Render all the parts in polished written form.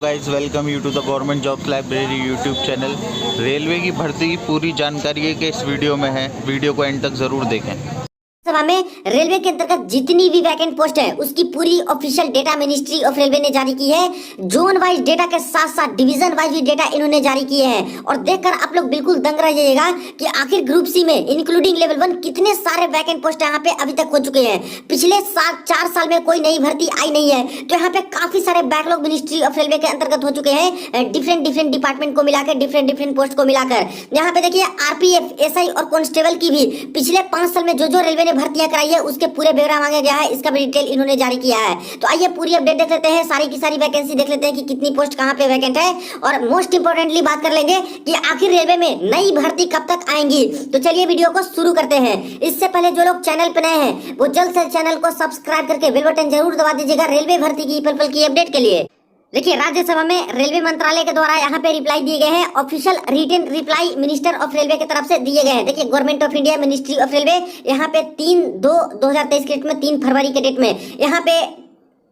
Guys welcome you to the government jobs library YouTube channel. Railway की भर्ती की पूरी जानकारी के इस वीडियो में है, वीडियो को एंड तक जरूर देखें। सभा में रेलवे के अंतर्गत जितनी भी वैकेंट पोस्ट है उसकी पूरी official data ministry of railway ने जारी की है। जोन वाइज डेटा के साथ साथ डिवीजन वाइज भी डेटा इन्होंने जारी किए हैं और देखकर आप लोग बिल्कुल दंग रह जाइएगा कि आखिर ग्रुप सी में इंक्लूडिंग लेवल 1 कितने सारे वैकेंट पोस्ट यहाँ पे अभी तक हो चुके हैं। पिछले 4 साल में कोई नई भर्ती आई नहीं है, तो यहाँ पे काफी सारे बैकलॉग मिनिस्ट्री ऑफ रेलवे के अंतर्गत हो चुके हैं। डिफरेंट डिपार्टमेंट को मिलाकर, डिफरेंट पोस्ट को मिलाकर यहाँ पे देखिए आरपीएफ, एसआई और कांस्टेबल की भी पिछले 5 साल में जो रेलवे ने भर्तियां कराई है उसके पूरे ब्यौरा मांगा गया है। इसका भी डिटेल इन्होंने जारी किया है। तो आइए पूरी अपडेट देख लेते हैं, सारी की सारी वैकेंसी देख लेते हैं कि कितनी पोस्ट कहां पे वैकेंट है और मोस्ट इंपोर्टेंटली बात कर लेंगे कि आखिर रेलवे में नई भर्ती कब तक आएंगी। तो चलिए वीडियो को शुरू करते हैं। इससे पहले जो लोग चैनल पर नए हैं वो जल्द से चैनल को सब्सक्राइब करके बेल बटन जरूर दबा दीजिएगा रेलवे भर्ती की पल पल की अपडेट के लिए। देखिए राज्यसभा में रेलवे मंत्रालय के द्वारा यहाँ पे रिप्लाई दिए गए हैं। Official written reply minister of railway की तरफ से दिए गए हैं। देखिए government of India ministry of railway यहाँ पे 3/2/2023 के डेट में 3 फरवरी के डेट में यहाँ पे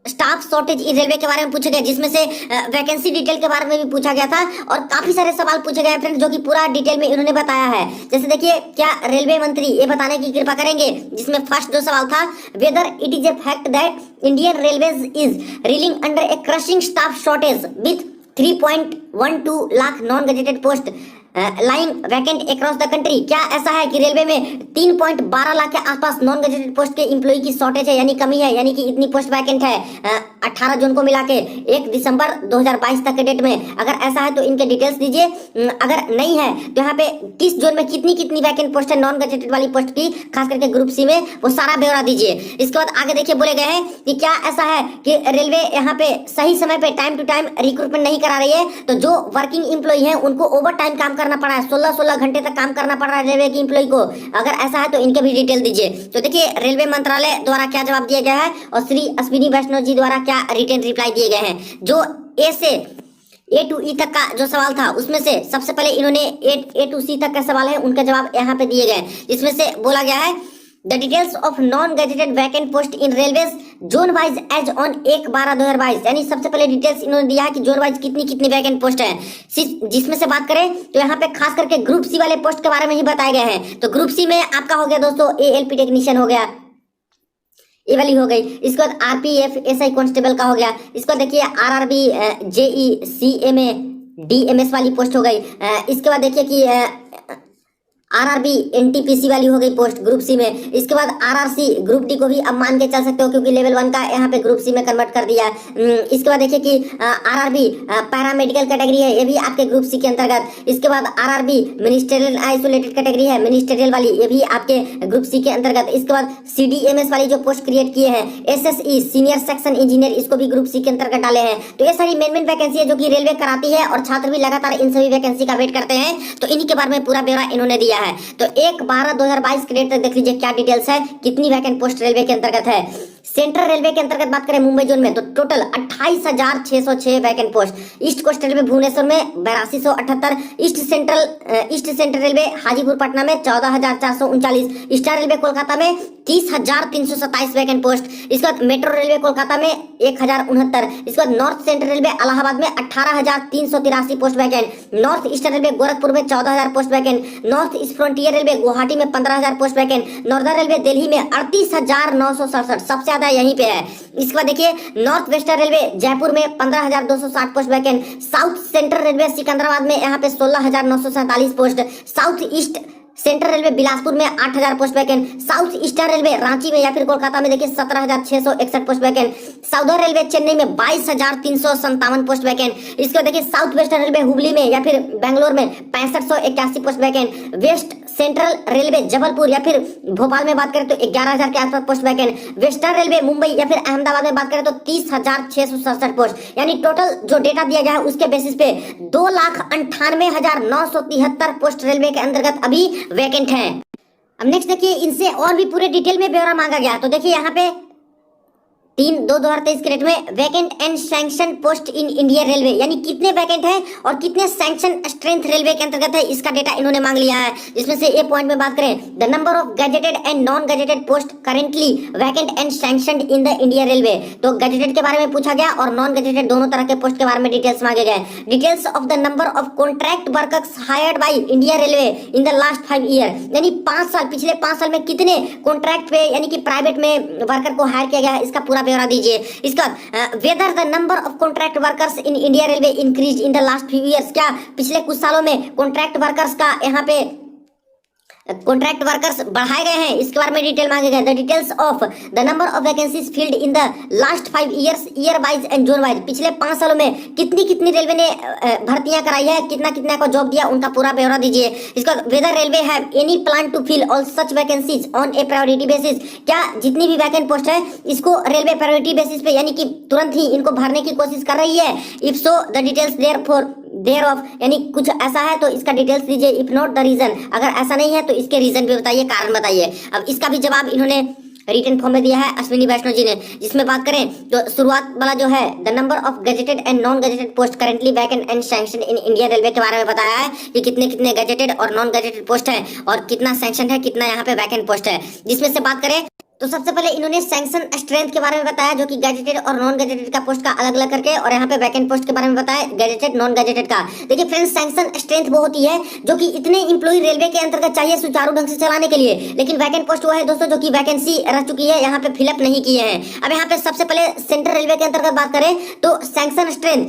स्टाफ शॉर्टेज इन रेलवे के बारे में पूछा गया, जिसमें से वैकेंसी डिटेल के बारे में भी पूछा गया था और काफी सारे सवाल पूछे गए फ्रेंड, जो कि पूरा डिटेल में इन्होंने बताया है। जैसे देखिए क्या रेलवे मंत्री ये बताने की कृपा करेंगे, जिसमें फर्स्ट जो सवाल था, whether it is a fact that Indian railways is railing under A crushing staff shortage with 3.12 lakh non gazetted post lying vacant across the country. क्या ऐसा है कि रेलवे में 3.12 लाख के आसपास नॉन गजेटेड पोस्ट के एम्प्लॉय की शॉर्टेज है, यानी कमी है, यानी कि इतनी पोस्ट वैकेंट है 18 जून को मिला के 1 दिसंबर 2022 तक के डेट में। अगर ऐसा है तो इनके डिटेल्स दीजिए। अगर नहीं है तो यहाँ पे किस जोन में कितनी वैकेंट पोस्ट है नॉन गजेटेड वाली पोस्ट की, खास करके ग्रुप सी में, वो सारा ब्यौरा दीजिए। इसके बाद आगे देखिए बोले गए हैं कि क्या ऐसा है कि रेलवे यहाँ पे सही समय पे टाइम टू टाइम रिक्रूटमेंट नहीं करा रही है, तो जो वर्किंग एम्प्लॉय है उनको ओवर टाइम काम करना पड़ा है, 16 घंटे तक काम करना पड़ रहा है रेलवे की एम्प्लॉय को। अगर ऐसा है तो इनके भी डिटेल दीजिए। तो देखिए रेलवे मंत्रालय द्वारा क्या जवाब दिया गया है और श्री अश्विनी वैष्णव जी द्वारा क्या रिटन रिप्लाई दिए गए हैं। जो ए से ए टू ई तक का जो सवाल था उसमें से सबसे पहले इन्होंने ए टू सी तक का सवाल है उनका जवाब यहाँ पे दिए गए, जिसमें से बोला गया है the details of non gazetted vacant post in railways zone wise as on 1/12/2022, यानी सबसे पहले डिटेल्स इन्होंने दिया है कि जोन वाइज कितनी वैकेंट पोस्ट है। जिसमें से बात करें तो यहाँ पे खास करके ग्रुप सी वाले पोस्ट के बारे में ही बताए गए हैं। तो ग्रुप सी में आपका हो गया दोस्तों एएलपी टेक्नीशियन हो गया, ये वाली हो गई। इसके बाद आरपीएफ एसआई कांस्टेबल का हो गया। इसको देखिए आरआरबी जेई सीएमए डीएमएस वाली पोस्ट हो गई। इसके बाद देखिए कि आरआरबी एनटीपीसी वाली हो गई पोस्ट ग्रुप सी में। इसके बाद आरआरसी ग्रुप डी को भी अब मान के चल सकते हो क्योंकि लेवल 1 का यहाँ पे ग्रुप सी में कन्वर्ट कर दिया। इसके बाद देखिए कि आरआरबी पैरामेडिकल कैटेगरी है, ये भी आपके ग्रुप सी के अंतर्गत। इसके बाद आरआरबी मिनिस्ट्रियल आइसोलेटेड कैटेगरी है, मिनिस्ट्रियल वाली, ये भी आपके ग्रुप सी के अंतर्गत। इसके बाद सीडीएमएस वाली जो पोस्ट क्रिएट किए हैं, एसएसई सीनियर सेक्शन इंजीनियर, इसको भी ग्रुप सी के अंतर्गत डाले हैं। तो ये सारी मेन वैकेंसी है जो कि रेलवे कराती है और छात्र भी लगातार इन सभी वैकेंसी का वेट करते हैं। तो इन्हीं के बारे में पूरा ब्यौरा इन्होंने दिया है। तो 1/12/2022 के डेट तक देख लीजिए क्या डिटेल्स है, कितनी वैकेंट पोस्ट रेलवे के अंतर्गत है। सेंट्रल रेलवे के अंतर्गत बात करें मुंबई जोन में तो total 28,606 vacant post. East coast railway Bhubaneswar में 8278, east central railway Hajipur Patna में 14,439, ईस्टर्न रेलवे कोलकाता में 30,327 वैकेंट पोस्ट। इसके बाद मेट्रो रेलवे कोलकाता में 1,069। इसके बाद नॉर्थ सेंट्रल रेलवे इलाहाबाद में 18,383 post vacant. North eastern railway Gorakhpur में 14,000 post vacant. North east frontier railway Guwahati में 15,000 post vacant. Northern railway Delhi में 38,967, सबसे ज्यादा यहीं पे है। इसके बाद देखिए नॉर्थ वेस्टर्न रेलवे जयपुर में 15,260 post vacant. South central railway Secunderabad में यहाँ पे 16,947 post. South east central railway Bilaspur में 8,000 post vacant. South eastern railway Ranchi में या फिर कोलकाता में देखिए 17,661 post vacant. Southern railway Chennai में 22,357 पोस्ट वैकेंट। इसके बाद देखिए साउथ वेस्टर्न रेलवे हुबली में या फिर बेंगलोर में 6581 post vacant. West central railway Jabalpur या फिर भोपाल में बात करें तो 11,000 के आसपास post vacant. Western railway Mumbai या फिर अहमदाबाद में बात करें तो 30,667 पोस्ट। यानी टोटल जो डेटा दिया गया है उसके बेसिस पे 2,98,973 पोस्ट रेलवे के अंतर्गत अभी वैकेंट है। अब नेक्स्ट देखिए इनसे और भी पूरे डिटेल में ब्यौरा मांगा गया। तो देखिए यहाँ पे 3/2/2023 के डेट में vacant and sanction post in Indian railway, यानी कितने वैकेंट है और कितने सैंक्शन स्ट्रेंथ रेलवे के अंतर्गत है, इसका डेटा इन्होंने मांग लिया है। जिसमें से ए पॉइंट में बात करें, the number of gazetted and non gazetted post currently vacant and sanctioned in the Indian railway. तो गजेटेड के बारे में पूछा गया और नॉन गजेटेड दोनों तरह के पोस्ट के बारे में डिटेल्स मांगे गए। Details of the number of contract workers hired by Indian railway in the last 5 year, यानी 5 साल, पिछले 5 साल में कितने कॉन्ट्रैक्ट पे यानी कि प्राइवेट में वर्कर को हायर किया गया है, इसका पूरा ब्यौरा दीजिए। इसका whether the number of contract workers in India railway increase in the last few years, क्या पिछले कुछ सालों में कॉन्ट्रैक्ट वर्कर्स का यहाँ पे कॉन्ट्रैक्ट वर्कर्स बढ़ाए गए हैं, इसके बारे में डिटेल मांगे गए। The details of the number of vacancies filled in the last 5 years year wise and zone wise, पिछले 5 सालों में कितनी कितनी रेलवे ने भर्तियां कराई है, कितना कितना को जॉब दिया, उनका पूरा ब्यौरा दीजिए। इसका whether railway have any plan to fill all such vacancies on a priority basis, क्या जितनी भी वैकेंट पोस्ट है इसको रेलवे प्रायोरिटी बेसिस पे यानी कि तुरंत ही इनको भरने की कोशिश कर रही है। If so the details thereof, यानी कुछ ऐसा है तो इसका डिटेल्स दीजिए। इफ नॉट द रीजन, अगर ऐसा नहीं है तो इसके रीजन भी बताइए, कारण बताइए। अब इसका भी जवाब इन्होंने रिटन फॉर्म में दिया है अश्विनी वैष्णव जी ने। जिसमें बात करें तो शुरुआत वाला जो है, the number of gazetted and non gazetted post currently vacant and sanction in Indian railway के बारे में बताया है कि कितने कितने गजेटेड और नॉन गजेटेड पोस्ट है और कितना सैंक्शन है, कितना यहाँ पे वैकेंट पोस्ट है। जिसमें से बात करें तो सबसे पहले इन्होंने सैंक्शन स्ट्रेंथ के बारे में बताया, जो कि गजेटेड और नॉन गजेटेड का पोस्ट का अलग अलग करके, और यहाँ पे वैकेंट पोस्ट के बारे में बताया गजेटेड नॉन गजेटेड का। देखिए फ्रेंड्स, सैंक्शन स्ट्रेंथ वो होती है जो कि इतने इंप्लॉय रेलवे के अंतर्गत चाहिए सुचारू ढंग से चलाने के लिए, लेकिन वैकेंट पोस्ट वो है दोस्तों जो कि वैकेंसी रह चुकी है, यहाँ पे फिलअप नहीं किए हैं। अब यहाँ पे सबसे पहले सेंट्रल रेलवे के अंतर्गत बात करें तो सैंक्शन स्ट्रेंथ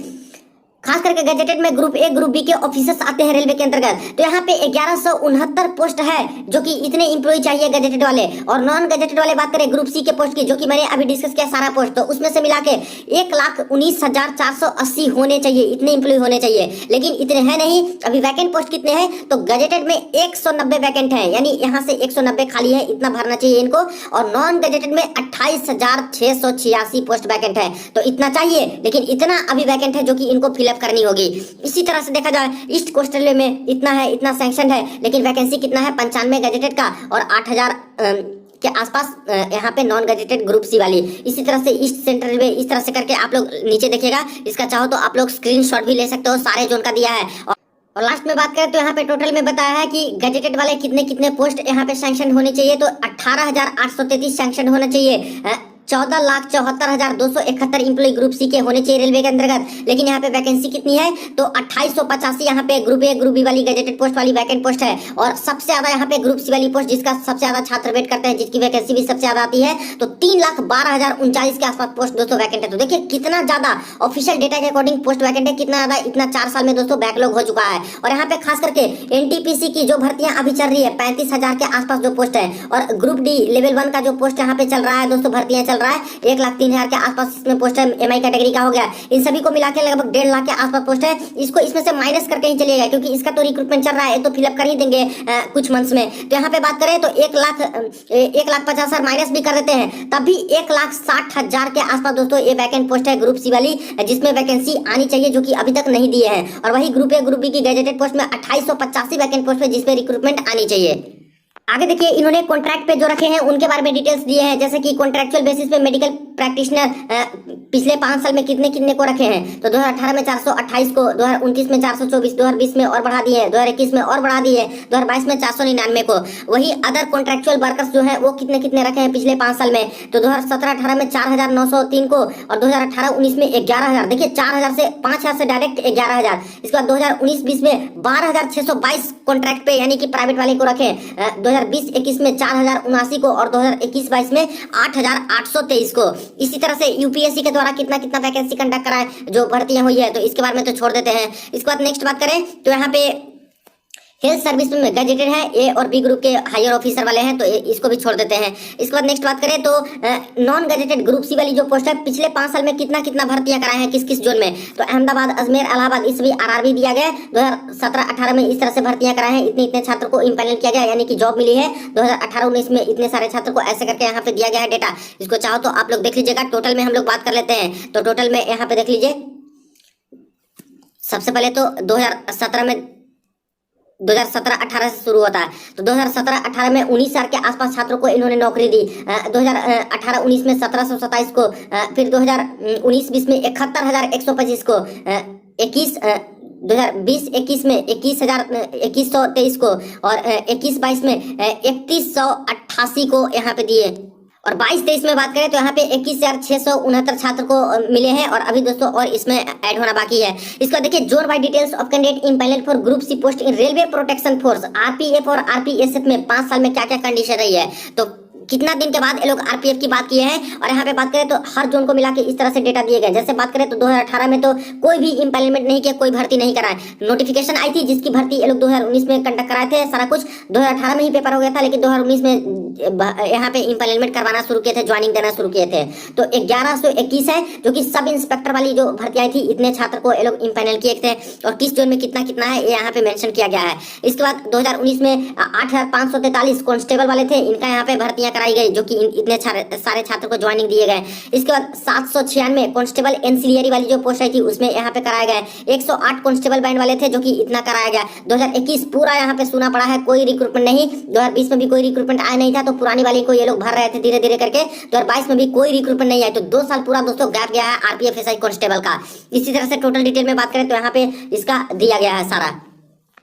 खास करके गजेटेड में ग्रुप ए ग्रुप बी के ऑफिसर्स आते हैं रेलवे के अंतर्गत, तो यहाँ पे 1169 पोस्ट है जो कि इतने इंप्लॉय चाहिए गजेटेड वाले। और नॉन गजेटेड वाले बात करें ग्रुप सी के पोस्ट की, जो कि मैंने अभी डिस्कस किया सारा पोस्ट, तो उसमें से मिला के 1,19,480 होने चाहिए, इतने इंप्लॉय होने चाहिए, लेकिन इतने हैं नहीं। अभी वैकेंट पोस्ट कितने हैं तो गजेटेड में 190 वैकेंट है, यानी यहाँ से 190 खाली है, इतना भरना चाहिए इनको। और नॉन गजेटेड में 28,686 पोस्ट वैकेंट है, तो इतना चाहिए, लेकिन इतना अभी वैकेंट है जो कि इनको फिलअप करनी होगी। इसी तरह से देखा जाए ईस्ट कोस्ट रेलवे में इतना है, इतना सैंक्शन है, लेकिन वैकेंसी कितना है 95 गजेटेड का और 8,000 के आसपास यहाँ पे नॉन गजेटेड ग्रुप सी वाली। इसी तरह से ईस्ट सेंट्रल रेलवे, इस तरह से करके आप लोग नीचे देखिएगा, इसका चाहो तो आप लोग स्क्रीनशॉट भी ले सकते हो, सारे जोन का दिया है। और लास्ट में बात करें तो यहाँ पे टोटल में बताया है कि गजेटेड वाले कितने कितने पोस्ट यहाँ पे सैंक्शन होने चाहिए, तो 18,833 सैंक्शन होना चाहिए। 14,74,271 इंप्लॉय ग्रुप सी के होने चाहिए रेलवे के अंतर्गत, लेकिन यहाँ पे वैकेंसी कितनी है तो 2885 यहाँ पे ग्रुप ए ग्रुप बी वाली गजेटेड पोस्ट वाली वैकेंट पोस्ट है। और सबसे ज्यादा यहाँ पे ग्रुप सी वाली पोस्ट जिसका सबसे ज्यादा छात्र वेट करते हैं, जिसकी वैकेंसी भी सबसे ज्यादा आती है, तो 3,12,039 के आसपास पोस्ट दोस्तों वैकेंट है। तो देखिए कितना ज्यादा ऑफिशियल डेटा के अकॉर्डिंग पोस्ट वैकेंट है, कितना ज्यादा, इतना 4 साल में दोस्तों बैकलॉग हो चुका है। और यहाँ पे खास करके एनटीपीसी की जो भर्तियां अभी चल रही है 35,000 के आसपास जो पोस्ट है, और ग्रुप डी लेवल 1 का जो पोस्ट यहाँ पे चल रहा है दोस्तों, भर्तियां चल रहा है 1,03,000 के आसपास इसमें पोस्ट है, एमआई कैटेगरी का हो गया। इन सभी को मिला के लगभग 1.5 लाख के आसपास पोस्ट है। इसको इसमें से माइनस करके ही चलिएगा, क्योंकि इसका तो रिक्रूटमेंट चल रहा है, तो फिलअप कर ही देंगे कुछ मंथ्स में। तो यहाँ पे बात करें तो 1,50,000 माइनस भी कर देते हैं, तब भी 1,60,000 के आसपास दोस्तों ये वैकेंट पोस्ट है ग्रुप सी वाली, जिसमें वैकेंसी आनी चाहिए, जो कि अभी तक नहीं दिए हैं। और वही ग्रुप ए ग्रुप बी की गजेटेड पोस्ट में 2885 वैकेंट पोस्ट है, जिसमें रिक्रूटमेंट आनी चाहिए। आगे देखिए इन्होंने कॉन्ट्रैक्ट पे जो रखे हैं उनके बारे में डिटेल्स दिए हैं, जैसे कि कॉन्ट्रैक्चुअल बेसिस पे मेडिकल प्रैक्टिशनर पिछले 5 साल में कितने कितने को रखे हैं, तो 2018 में 428 को, 2029 में 424, 2020 में और बढ़ा दिए हैं, 2021 में और बढ़ा दिए, 2022 में 499 को। वही अदर कॉन्ट्रैक्चुअल वर्कर्स जो है वो कितने कितने रखे हैं पिछले 5 साल में, तो 2017-18 में 4,903 को, और 2018-19 में 11,000। देखिए 4,000 से 5,000 से डायरेक्ट 11,000। इसके बाद 2019-20 में 12,622 कॉन्ट्रैक्ट पे यानी कि प्राइवेट वाले को रखे, 2020-21 में 4,079 को, और 2021-22 में 8,823 को। इसी तरह से यूपीएससी के द्वारा कितना कितना वैकेंसी कंडक्ट कराए जो भर्तियां हुई है, तो इसके बारे में तो छोड़ देते हैं। इसके बाद नेक्स्ट बात करें तो यहाँ पे हेल्थ सर्विस में गजेटेड है, ए और बी ग्रुप के हायर ऑफिसर वाले हैं, तो इसको भी छोड़ देते हैं। इसके बाद नेक्स्ट बात करें तो नॉन गजेटेड ग्रुप सी वाली जो पोस्ट है पिछले 5 साल में कितना कितना भर्तियां कराए हैं किस किस जोन में, तो अहमदाबाद, अजमेर, इलाहाबाद, इस भी आरआरबी दिया गया। 2017-18 में इस तरह से भर्तियां कराए हैं, इतने इतने छात्र को इम्पैनल किया गया यानी कि जॉब मिली है। 2018-19 में इतने सारे छात्र को, ऐसे करके यहाँ पे दिया गया है डेटा। इसको चाहो तो आप लोग देख लीजिएगा। टोटल में हम लोग बात कर लेते हैं, तो टोटल में यहाँ पे देख लीजिए। सबसे पहले तो 2017 में 2017-18 से शुरू होता है। तो 2017-18 में 19,000 के आसपास छात्रों को इन्होंने नौकरी दी। 2018-19 में 1,727 को, फिर 2019-20 में 71,125 को, 2020-21 में 21,123 को, और 21-22 में 3,188 को यहाँ पे दिए। और 22-23 में बात करें तो यहाँ पे 21,669 छात्र को मिले हैं, और अभी दोस्तों और इसमें ऐड होना बाकी है। इसको देखिए, zone wide details of candidate empanel for group C post in railway protection force RPF और आरपीएसएफ में 5 साल में क्या क्या कंडीशन रही है, तो कितना दिन के बाद ये लोग आरपीएफ की बात किए हैं। और यहाँ पे बात करें तो हर जोन को मिला के इस तरह से डेटा दिए गए। जैसे बात करें तो 2018 में तो कोई भी इम्पैनलमेंट नहीं किया, कोई भर्ती नहीं कराए। नोटिफिकेशन आई थी जिसकी भर्ती ये लोग 2019 में कंडक्ट कराए थे, सारा कुछ 2018 में ही पेपर हो गया था, लेकिन 2019 में यहाँ पे इम्पैनलमेंट करवाना शुरू किए थे, ज्वाइनिंग देना शुरू किए थे। तो 1121 है, जो कि सब इंस्पेक्टर वाली जो भर्ती आई थी, इतने छात्र को ये लोग इम्पैनल किए थे, और किस जोन में कितना कितना है ये यहाँ पे मेंशन किया गया है। इसके बाद 2019 में 8,543 कांस्टेबल वाले थे, इनका यहाँ पे भर्तियां कराई गई, जो कि इतने सारे छात्र को ज्वाइनिंग दिए गए। इसके बाद 796 कांस्टेबल एंसिलियरी वाली जो पोस्ट आई थी उसमें यहाँ पे कराया गया। 108 कांस्टेबल बैंड वाले थे, जो कि इतना कराया गया। 2021 पूरा यहाँ पे सुना पड़ा है, कोई रिक्रूटमेंट नहीं। 2020 में भी कोई रिक्रूटमेंट आया नहीं था, तो पुरानी वाली को ये लोग भर रहे थे धीरे धीरे करके। 2022 में भी कोई रिक्रूटमेंट नहीं आया, तो 2 साल पूरा दोस्तों गैप गया है आरपीएफ एसआई कांस्टेबल का। इसी तरह से टोटल डिटेल में बात करें तो यहाँ पे इसका दिया गया है सारा।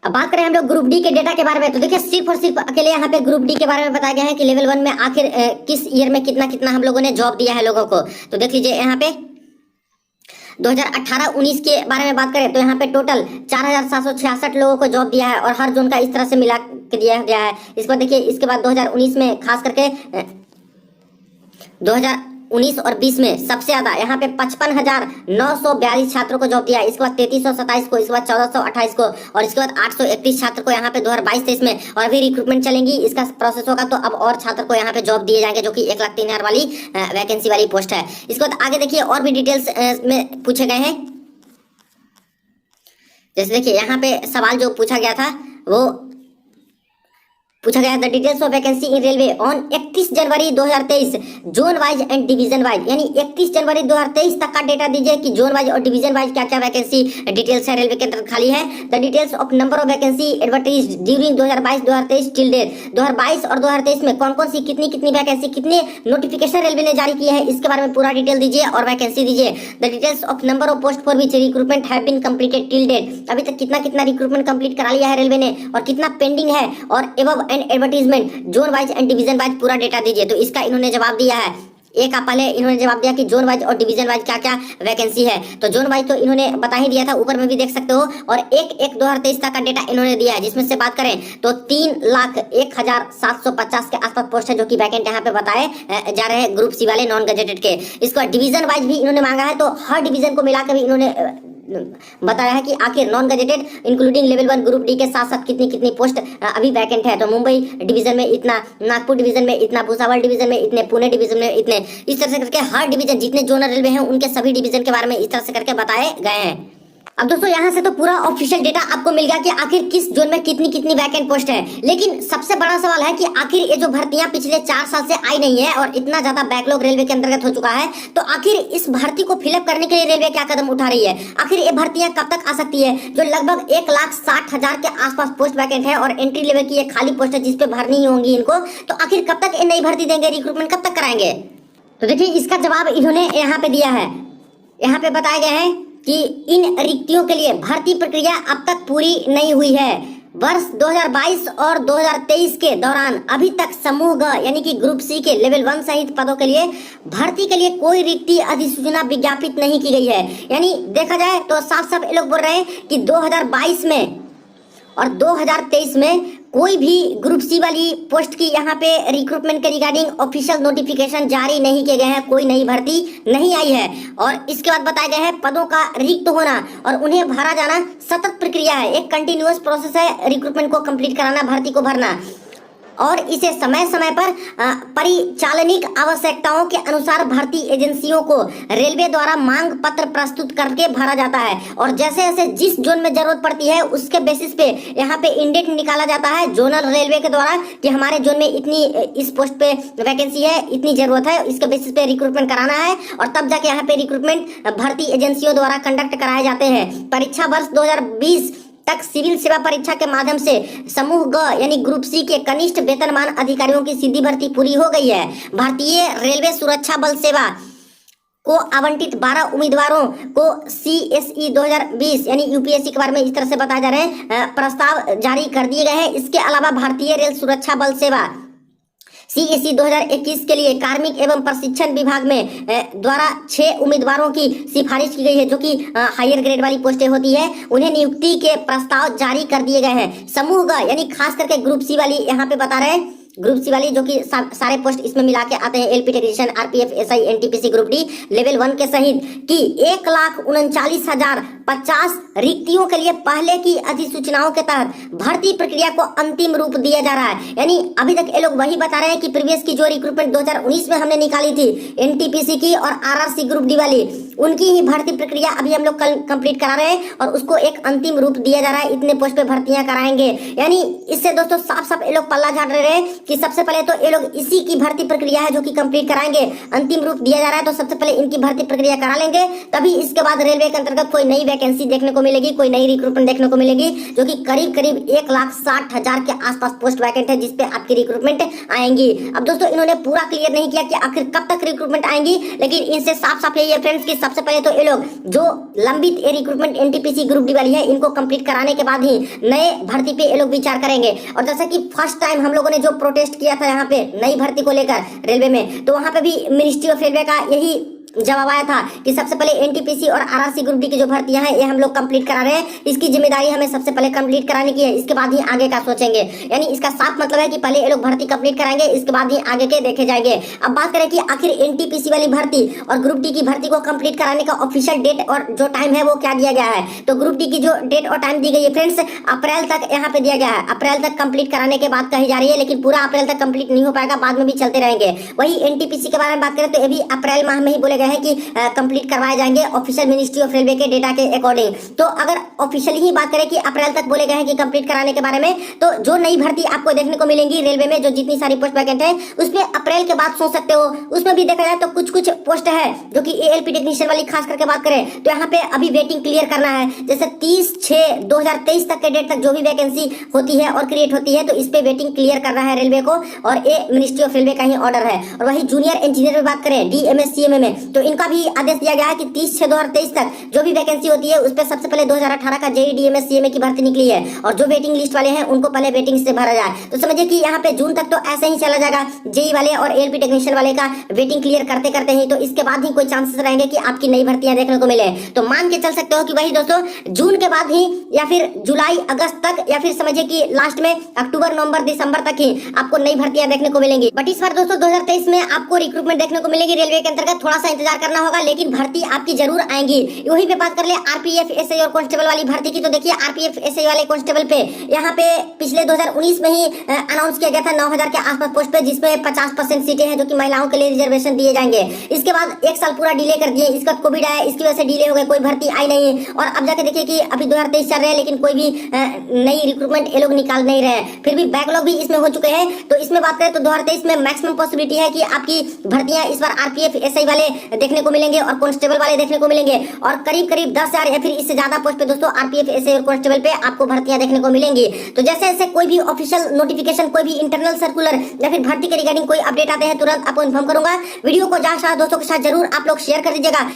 अब बात करें हम लोग ग्रुप डी के डेटा के बारे में, तो देखिए सिर्फ और सिर्फ अकेले यहाँ पे ग्रुप डी के बारे में बताया गया है कि लेवल 1 में आखिर किस ईयर में कितना कितना हम लोगों ने जॉब दिया है लोगों को। तो देख लीजिए यहाँ पे 2018-19 के बारे में बात करें तो यहाँ पे टोटल 4,766 लोगों को जॉब दिया है, और हर जोन का इस तरह से मिला के दिया गया है। इसको देखिए, इसके बाद 2019 में खास करके 2019 और 20 में सबसे ज्यादा यहाँ पे 55,942 छात्रों को जॉब दिया। इसके बाद 3,327 को, इसके बाद 1,428 को, और इसके बाद 831 छात्र को यहाँ पे 2022-23 में। और अभी रिक्रूटमेंट चलेंगी, इसका प्रोसेस होगा, तो अब और छात्र को यहाँ पे जॉब दिए जाएंगे, जो कि 1,03,000 वाली वैकेंसी वाली पोस्ट है। इसके बाद आगे देखिए और भी डिटेल्स में पूछे गए हैं। जैसे देखिए यहाँ पे सवाल जो पूछा गया था वो पूछा गया, the details of vacancy in railway on 31 January 2023 zone wise and division wise, यानी 31 जनवरी 2023 तक का डेटा दीजिए कि जोन वाइज और डिवीजन वाइज क्या क्या वैकेंसी डिटेल्स है रेलवे के अंदर खाली है। The details of number of vacancy advertise during 2022-2023 till date, 2022 और 2023 में कौन कौन सी कितनी कितनी वैकेंसी, कितने नोटिफिकेशन रेलवे ने जारी किए हैं, इसके बारे में पूरा डिटेल दीजिए और वैकेंसी दीजिए। The details of number of post for which recruitment have been completed till date, अभी तक कितना कितना रिक्रूटमेंट कंप्लीट करा लिया है रेलवे ने और कितना पेंडिंग है, और above and advertisement zone wise and division wise पूरा डेटा दीजिए। तो इसका इन्होंने जवाब दिया है। एक आप पहले इन्होंने जवाब दिया कि जोन वाइज और डिवीजन वाइज क्या क्या वैकेंसी है। तो जोन वाइज तो इन्होंने बता ही दिया था, ऊपर में भी देख सकते हो, और 1/1/2023 तक का डेटा इन्होंने दिया है, जिसमें से बात करें तो 3,01,750 के आसपास पोस्ट है जो कि वैकेंट यहाँ पे बताए जा रहे हैं ग्रुप सी वाले नॉन गजेटेड के। इसको डिवीजन वाइज भी इन्होंने मांगा है, तो हर डिवीजन को मिलाकर भी इन्होंने बताया है कि आखिर non gazetted including level 1 group D के साथ साथ कितनी कितनी पोस्ट अभी वैकेंट है। तो मुंबई डिवीजन में इतना, नागपुर डिवीजन में इतना, भुसावल डिवीजन में इतने, पुणे डिवीजन में इतने, इस तरह से करके हर डिवीजन जितने जोनल रेलवे हैं उनके सभी डिवीजन के बारे में इस तरह से करके बताए गए हैं। अब दोस्तों यहाँ से तो पूरा ऑफिशियल डेटा आपको मिल गया कि आखिर किस जोन में कितनी कितनी वैकेंट पोस्ट है। लेकिन सबसे बड़ा सवाल है कि आखिर ये जो भर्तियां पिछले 4 साल से आई नहीं है और इतना ज्यादा बैकलॉग रेलवे के अंतर्गत हो चुका है, तो आखिर इस भर्ती को फिलअप करने के लिए रेलवे क्या कदम उठा रही है। आखिर ये भर्तियां कब तक आ सकती है, जो लगभग 1,60,000 के आसपास पोस्ट वैकेंट है और एंट्री लेवल की ये खाली पोस्ट है जिसपे भरनी ही होंगी इनको, तो आखिर कब तक ये नई भर्ती देंगे, रिक्रूटमेंट कब तक कराएंगे। तो देखिए इसका जवाब इन्होंने यहाँ पे दिया है। यहाँ पे बताया गया है कि इन रिक्तियों के लिए भर्ती प्रक्रिया अब तक पूरी नहीं हुई है। वर्ष 2022 और 2023 के दौरान अभी तक समूह ग यानी कि ग्रुप सी के लेवल 1 सहित पदों के लिए भर्ती के लिए कोई रिक्ति अधिसूचना विज्ञापित नहीं की गई है। यानी देखा जाए तो साफ साफ ये लोग बोल रहे हैं कि 2022 में और 2023 में कोई भी ग्रुप सी वाली पोस्ट की यहाँ पे रिक्रूटमेंट के रिगार्डिंग ऑफिशियल नोटिफिकेशन जारी नहीं किए गए हैं, कोई नई भर्ती नहीं आई है। और इसके बाद बताया गया है पदों का रिक्त होना और उन्हें भरा जाना सतत प्रक्रिया है, एक कंटिन्यूअस प्रोसेस है रिक्रूटमेंट को कंप्लीट कराना, भर्ती को भरना, और इसे समय समय पर परिचालनिक आवश्यकताओं के अनुसार भर्ती एजेंसियों को रेलवे द्वारा मांग पत्र प्रस्तुत करके भरा जाता है। और जैसे जैसे जिस जोन में जरूरत पड़ती है उसके बेसिस पे यहाँ पे इंडेक्स निकाला जाता है जोनल रेलवे के द्वारा कि हमारे जोन में इतनी इस पोस्ट पे वैकेंसी है, इतनी जरूरत है, इसके बेसिस पे रिक्रूटमेंट कराना है, और तब जाके यहाँ पे रिक्रूटमेंट भर्ती एजेंसियों द्वारा कंडक्ट कराए जाते हैं। परीक्षा वर्ष 2020 तक सिविल सेवा परीक्षा के माध्यम से समूह ग यानी ग्रुप सी के कनिष्ठ वेतनमान अधिकारियों की सीधी भर्ती पूरी हो गई है। भारतीय रेलवे सुरक्षा बल सेवा को आवंटित 12 उम्मीदवारों को CSE 2020 यानी यूपीएससी के बारे में इस तरह से बताया जा रहे हैं, प्रस्ताव जारी कर दिए गए हैं। इसके अलावा भारतीय रेल सुरक्षा बल सेवा CSE 2021 के लिए कार्मिक एवं प्रशिक्षण विभाग में द्वारा 6 उम्मीदवारों की सिफारिश की गई है, जो कि हायर ग्रेड वाली पोस्टें होती है। उन्हें नियुक्ति के प्रस्ताव जारी कर दिए गए हैं। समूह ग यानी खास करके ग्रुप सी वाली यहाँ पे बता रहे हैं, ग्रुप सी वाली जो कि सारे पोस्ट इसमें मिला के आते हैं, LP technician, RPF, SI, NTPC group D level 1 के सहित कि 1,39,050 रिक्तियों के लिए पहले की अधिसूचनाओं के तहत भर्ती प्रक्रिया को अंतिम रूप दिया जा रहा है। यानी अभी तक ये लोग वही बता रहे हैं कि प्रीवियस की जो रिक्रूटमेंट 2019 में हमने निकाली थी NTPC की और RRC ग्रुप डी वाली, उनकी ही भर्ती प्रक्रिया अभी हम लोग कल कंप्लीट करा रहे हैं और उसको एक अंतिम रूप दिया जा रहा है। इतने पोस्ट पे भर्तियां कराएंगे। यानी इससे दोस्तों साफ साफ ये लोग पल्ला झाड़ रहे हैं कि सबसे पहले तो ये लोग इसी की भर्ती प्रक्रिया है जो कि कंप्लीट कराएंगे। अंतिम रूप दिया जा रहा है तो सबसे पहले इनकी भर्ती प्रक्रिया करा लेंगे, तभी इसके बाद रेलवे के अंतर्गत कोई नई वैकेंसी देखने को मिलेगी, कोई नई रिक्रूटमेंट देखने को मिलेगी, जो कि करीब करीब 1,60,000 के आसपास पोस्ट वैकेंट है जिसपे आपकी रिक्रूटमेंट आएंगी। अब दोस्तों इन्होंने पूरा क्लियर नहीं किया कि आखिर कब तक रिक्रूटमेंट आएंगी, लेकिन इनसे साफ साफ यही है फ्रेंड्स कि सबसे पहले तो ये लोग जो लंबित रिक्रूटमेंट NTPC ग्रुप डी वाली है इनको कंप्लीट कराने के बाद ही नए भर्ती पे ये लोग विचार करेंगे। और जैसा कि फर्स्ट टाइम हम लोगों ने जो प्रोटेस्ट किया था यहाँ पे नई भर्ती को लेकर रेलवे में, तो वहां पे भी मिनिस्ट्री ऑफ रेलवे का यही जवाब आया था कि सबसे पहले NTPC और RRC ग्रुप डी की जो भर्तियां हैं ये हम लोग कंप्लीट करा रहे हैं, इसकी जिम्मेदारी हमें सबसे पहले कंप्लीट कराने की है, इसके बाद ही आगे का सोचेंगे। यानी इसका साफ मतलब है कि पहले ये लोग भर्ती कंप्लीट कराएंगे, इसके बाद ही आगे के देखे जाएंगे। अब बात करें कि आखिर NTPC वाली भर्ती और ग्रुप डी की भर्ती को कंप्लीट कराने का ऑफिशियल डेट और जो टाइम है वो क्या दिया गया है। तो ग्रुप डी की जो डेट और टाइम दी गई है फ्रेंड्स, अप्रैल तक यहाँ पे दिया गया है। अप्रैल तक कंप्लीट कराने के बाद कही जा रही है, लेकिन पूरा अप्रैल तक कंप्लीट नहीं हो पाएगा, बाद में भी चलते रहेंगे। वही NTPC के बारे में बात करें तो ये भी अप्रैल माह में ही बोले गए हैं कि कंप्लीट करवाए जाएंगे ऑफिशियल मिनिस्ट्री ऑफ रेलवे के डेटा के अकॉर्डिंग। तो अगर ऑफिशियली ही बात करें कि अप्रैल तक बोले गए हैं कि कंप्लीट कराने के बारे में, तो जो नई भर्ती आपको देखने को मिलेंगी रेलवे में, जो जितनी सारी पोस्ट वैकेंट है उसमें अप्रैल के बाद सोच सकते हो। उसमें भी देखा जाए तो कुछ कुछ पोस्ट है जो कि ALP टेक्नीशियन वाली खास करके बात करें तो यहाँ पे अभी वेटिंग क्लियर करना है। जैसे 30/6/2023 तक के डेट तक जो भी वैकेंसी होती है और क्रिएट होती है तो इस पे वेटिंग क्लियर करना है रेलवे को, और ये मिनिस्ट्री ऑफ रेलवे का ही ऑर्डर है। और वही जूनियर इंजीनियर में बात करें DMS CMA में, तो इनका भी आदेश दिया गया है कि 30/6/2023 तक जो भी वैकेंसी होती है उस पर सबसे पहले 2018 का JEE DMS CMA की भर्ती निकली है, और जो वेटिंग लिस्ट वाले हैं उनको पहले वेटिंग से भरा जाए। तो समझिए कि यहाँ पे जून तक तो ऐसे ही चला जाएगा, JEE वाले और ALP टेक्नीशियन वाले का वेटिंग क्लियर करते करते ही, तो इसके बाद ही कोई चांसेस रहेंगे कि आपकी नई भर्तियां देखने को मिले। तो मान के चल सकते हो कि वही दोस्तों जून के बाद ही या फिर जुलाई अगस्त तक, या फिर समझिए कि लास्ट में अक्टूबर नवंबर दिसंबर तक ही आपको नई भर्तियां देखने को मिलेंगी। बट इस बार दोस्तों 2023 में आपको रिक्रूटमेंट देखने को मिलेगी रेलवे के अंतर्गत, थोड़ा सा इंतजार करना होगा, लेकिन भर्ती आपकी जरूर आएंगी। वहीं पे बात कर ले RPF SI और कांस्टेबल वाली भर्ती की, तो देखिए RPF SI वाले कांस्टेबल पे यहाँ पे पिछले 2019 में ही अनाउंस किया गया था 9,000 के आसपास पोस्ट पे, जिसमें 50% सीटें हैं जो कि महिलाओं के लिए रिजर्वेशन दिए जाएंगे। इसके बाद एक साल पूरा डिले कर दिए, इसका कोविड आया, इसकी वजह से डिले हो गए, कोई भर्ती आई नहीं। और अब जाके देखिए कि अभी 2023 चल रहे हैं लेकिन कोई भी नई रिक्रूटमेंट ये लोग निकाल नहीं रहे हैं, फिर भी बैकलॉग भी इसमें हो चुके हैं। तो इसमें बात करें तो 2023 में मैक्सिमम पॉसिबिलिटी है कि आपकी भर्तियां इस बार RPF SI वाले देखने को मिलेंगे और कांस्टेबल वाले देखने को मिलेंगे, और करीब करीब 10,000 या फिर इससे ज्यादा पोस्ट पे दोस्तों RPF SI और कांस्टेबल पे आपको भर्तियां देखने को मिलेंगी। तो जैसे जैसे कोई भी ऑफिशियल नोटिफिकेशन, कोई भी इंटरनल सर्कुलर या फिर भर्ती के रिगार्डिंग कोई अपडेट आते हैं तुरंत आपको इन्फॉर्म करूंगा। वीडियो को ज्यादा दोस्तों के साथ जरूर आप लोग शेयर कर दीजिएगा।